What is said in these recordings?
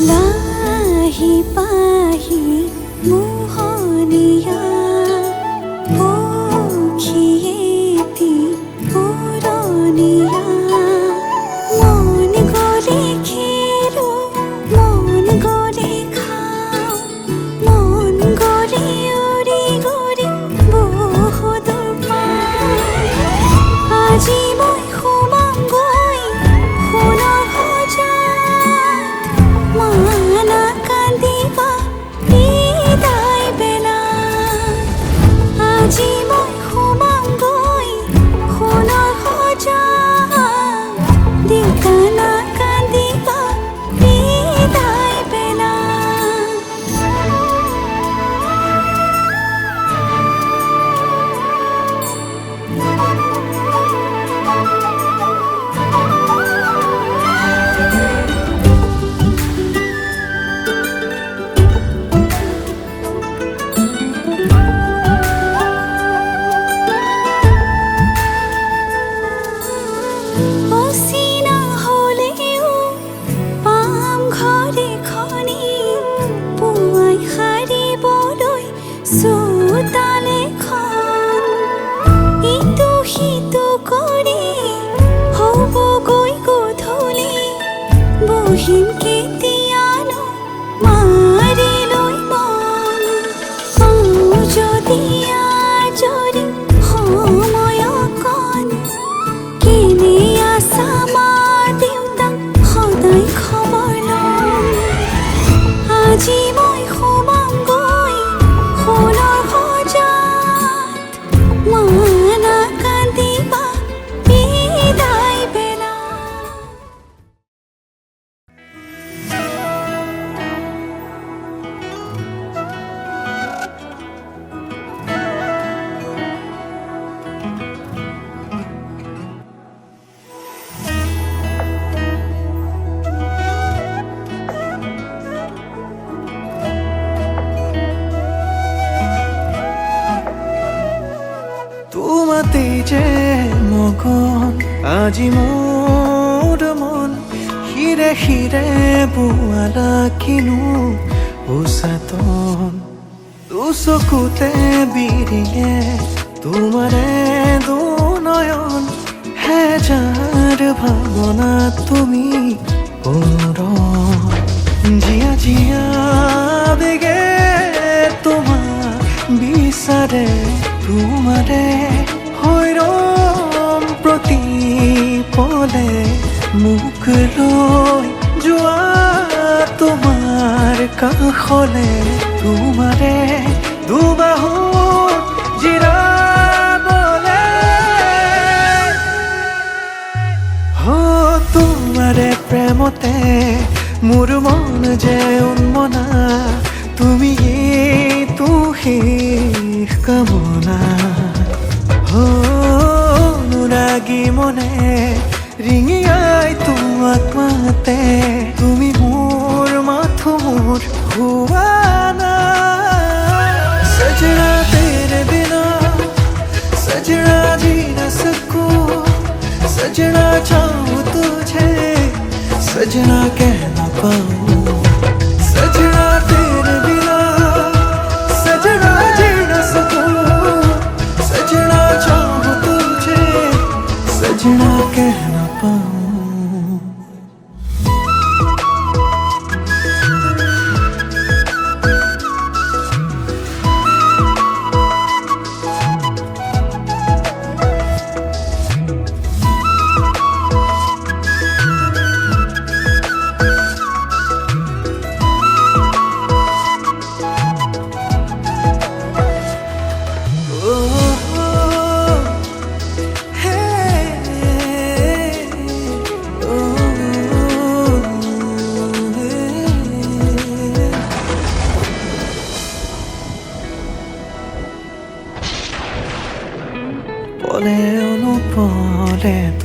লাহি পাহি মোহনীয়া পক্ষীয়েতি পুৰণীয়া মন গ'লে খেলো মন গ'লে খাওঁ মন গ'লে উৰি গ'লে বহুদূৰ পাওঁ আজি মই সোমামগৈ সোণৰ সজাত মানা কান্দিবা বিদায় বেলা আজি মই সোমামগৈ সোণৰ সজাত দেউতা নাকান্দিবা বিদায় বেলা অচিনা হ'লেও পাম ঘৰে খনি পুৱাই সাৰিবলৈ চোতালখন ইটো সিটো কৰি হ'বগৈ গধূলি বহিম কেতিয়ানো মাৰি লৈ মন পাওঁ যদি আজৰি সময় অকণ কেনে আছা মা দেউতা সদায় খবৰ লওঁ আজি মই সোমামগৈ সোণৰ সজাত মানা কান্দিবা বিদায় বেলা তোমাতেই যে মগন আজি মোৰ মন হিৰে হিৰে বোৱালা কিনো উচাতন দুচকুতে বিৰিয়ে তোমাৰে দুনয়ন হেজাৰ ভাৱনা তুমি জিয়া জিয়া বেগে তোমাক বিচাৰে তোমাৰে হৈৰম প্ৰতি পলে মুখ লৈ যোৱা তোমাৰ কাষলে তোমাৰে দুবাহুত জিৰাবলে তোমাৰে প্ৰেমতে মোৰ মন যে উন্মনা তুমি তো শেষ কামনা অনুৰাগী মনে ৰিঙিয়াই তোমাক মাতে তুমি মোৰ মাথো মোৰ হুৱানা सजना तेरे बिना सजना जी न सकूं सजना चाहूं तुझे सजना कह न पाऊं सजना तेरे बिना सजना जी न सकूं सजना चाहूं तुझे सजना कह न पाऊं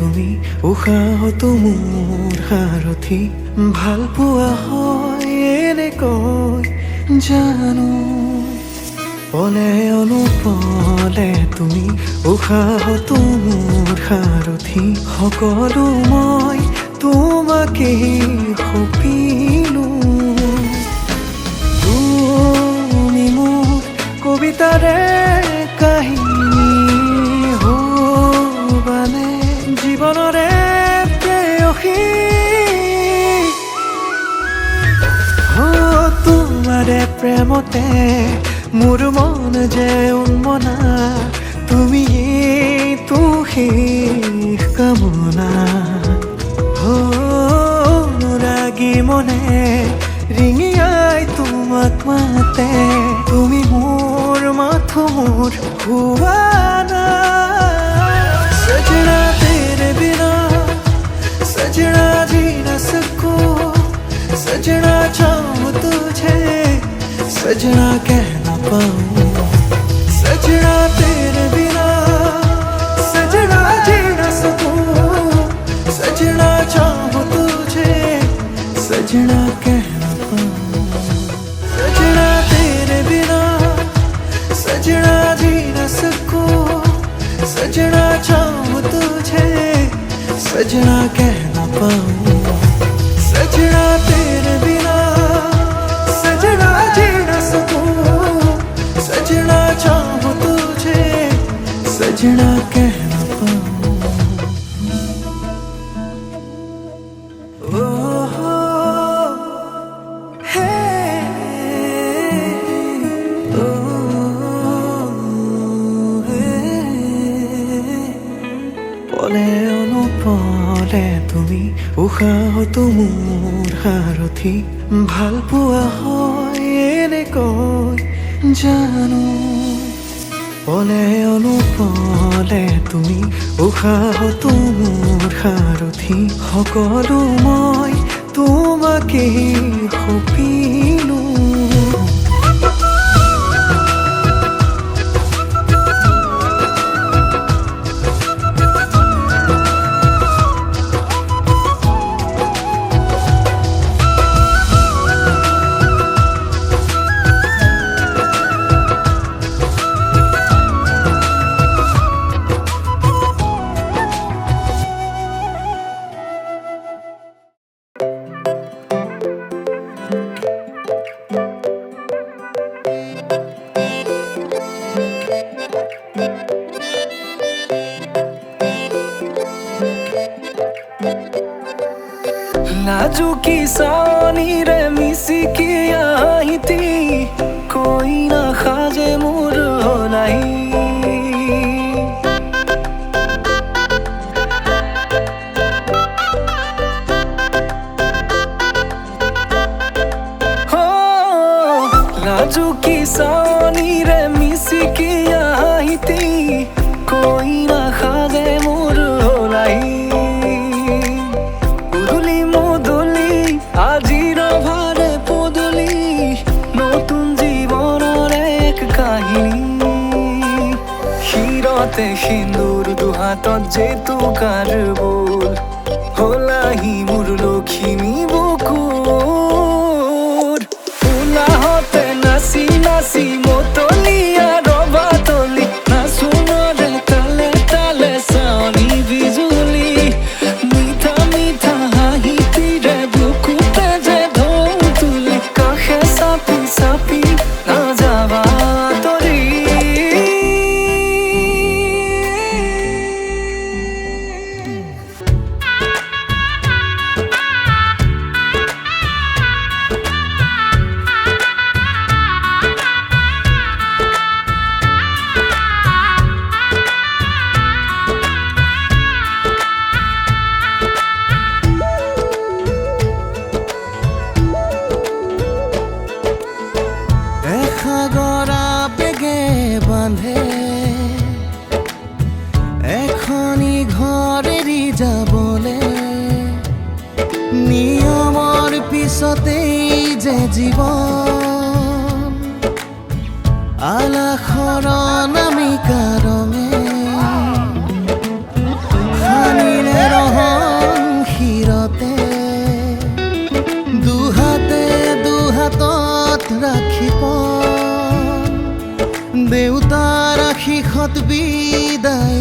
তুমি উশাহতো মোৰ সাৰথি ভাল পোৱা হয় এনেকৈ জানো পলে অনুপলে তুমি উশাহতো মোৰ সাৰথি সকলো মই তোমাকেই সপিলো তুমি মোৰ কবিতাৰে কাহিনী হবানে জীৱনৰে প্ৰেয়সী তোমাৰে প্ৰেমতে মোৰ মন যে উন্মনা তুমি শেষ কামনা অনুৰাগী মনে ৰিঙিয়াই তোমাক মাতে তুমি মোৰ মাথো মোৰ হুৱানা सजना तेरे बिना सजना जी न सकूं सजना चाहूं तुझे सजना कह न पाऊं सजना तेरे बिना सजना जी न सकूं सजना चाहूं तुझे सजना कह न पाऊं सजना तेरे बिना सजना जी न सकूं सजना चाहूं तुझे सजना कह न पाऊं सजना तेरे बिना सजना जी न सकूं सजना चाहूं तुझे सजना कह न पाऊं ओ हे ओ পলে অনুপলে তুমি উশাহতো মোৰ সাৰথি ভাল পোৱা হয় এনেকৈ জানো পলে অনুপলে তুমি উশাহতো মোৰ সাৰথি সকলো মই তোমাকেই সপিলো नाजुकी सानी रे मिसिकी आहिती कोई ना खाजे मोर नाही हो नाजुकी सानी रे मिसिकी आहिती कोई ना खाजे मोर नाही আজিৰ ভাৰে পদূলি নতুন জীৱনৰ এক কাহিনী শিৰতে সিন্দুৰ দুহাতত জেতুকাৰ বোল হলাহি মোৰ লখিমী বুকুৰ উলাহতে নাচি নাচি মতলীয়া ৰবা তলি নাচোনৰে তালে তালে চানি বিজুলি মিঠা মিঠা হাঁহিতিৰে sapi na java tori এখনি ঘৰেৰি যাবলে নিয়মৰ পিছতেই যে জীৱন আলাসৰ নামিকা ৰঙে সানিলে দেউতাৰ আশীষত বিদায়